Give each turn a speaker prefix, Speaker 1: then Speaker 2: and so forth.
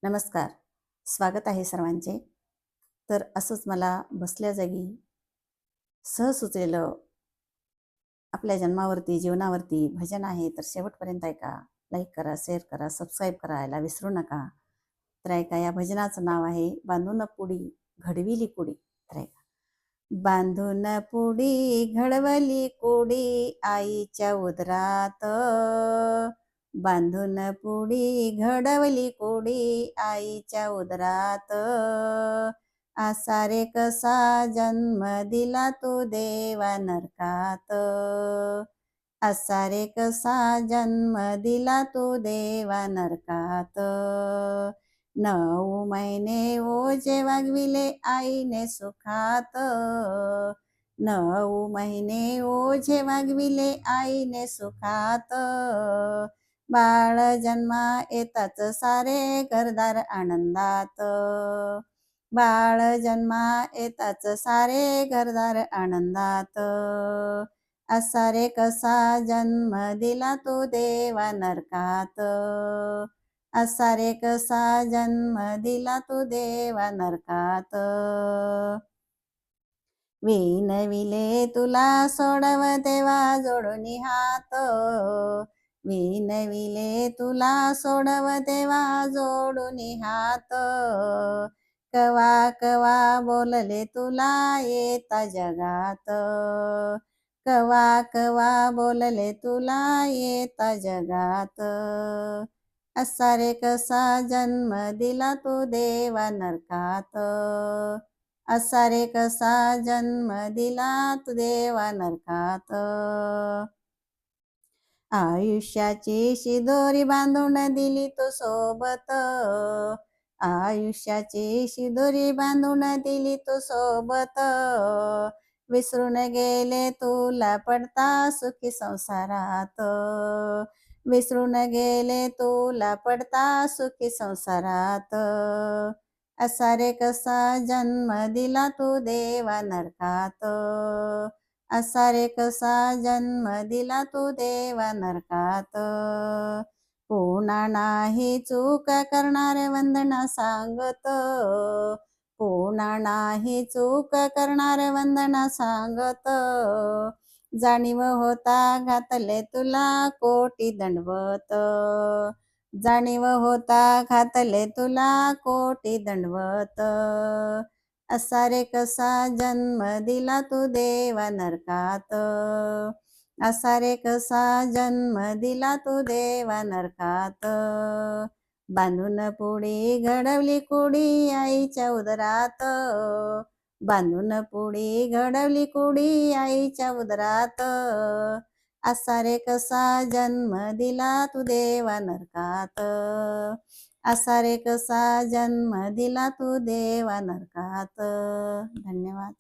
Speaker 1: नमस्कार. स्वागत आहे सर्वांचे. तर असंच मला बसल्या जागी सहज सुचलेलं आपल्या जन्मावरती, जीवनावरती भजन आहे. तर शेवटपर्यंत ऐका. लाईक करा, शेअर करा, सबस्क्राईब करायला विसरू नका. तर ऐका, या भजनाचं नाव आहे बांधून पुडी घडविली कुडी. तर ऐका. बांधून पुडी घडवली कुडी आईच्या उदरात. बांधून पुडी घडवली कुडी आईच्या उदरात. असा रे कसा जन्म दिला तू देवा नरकात. असा रे कसा जन्म दिला तू देवा नरकात. 9 महिने ओझे वागविले आईने सुखात. 9 महिने ओझे वागविले आईने सुखात. बाळ जन्मा येताच सारे घरदार आनंदात. बाळ जन्मा येताच सारे घरदार आनंदात. असा रे कसा जन्म दिला तू देवा नरकात. असा रे कसा जन्म दिला तू देवा नरकात. विनविले तुला सोडव देवा जोडून हात. विनविले तुला सोडव देवा जोडून हात. कवा कवा बोलले तुला येता जगात. कवा कवा बोलले तुला येता जगात. असा रे कसा जन्म दिला तू देवा नरकात. असा रे कसा जन्म दिला तू देवा नरकात. आयुष्याची शिदोरी बांधून दिली तू सोबत. आयुष्याची शिदोरी बांधून दिली तू सोबत. विसरून गेले तुला पडता सुखी संसारात. विसरून गेले तुला पडता सुखी संसारात. असा रे कसा जन्म दिला तू देवा नरकात. असा रे कसा जन्म दिला तू देवा नरकात. पुन्हा नाही चूक करणार वंदना सांगत. पुन्हा नाही चूक करणार वंदना सांगत. जाणीव होता घातले तुला कोटी दंडवत. जाणीव होता घातले तुला कोटी दंडवत. असा रे कसा जन्म दिला तू देवा नरकात. असा रे कसा जन्म दिला तू देवा नरकात. बांधून पुडी घडवली कुडी आईच्या उदरात. बांधून पुडी घडवली कुडी आईच्या उदरात. असा रे कसा जन्म दिला तू देवा नरकात. असा रे कसा जन्म दिला तू देवा नरकात. धन्यवाद.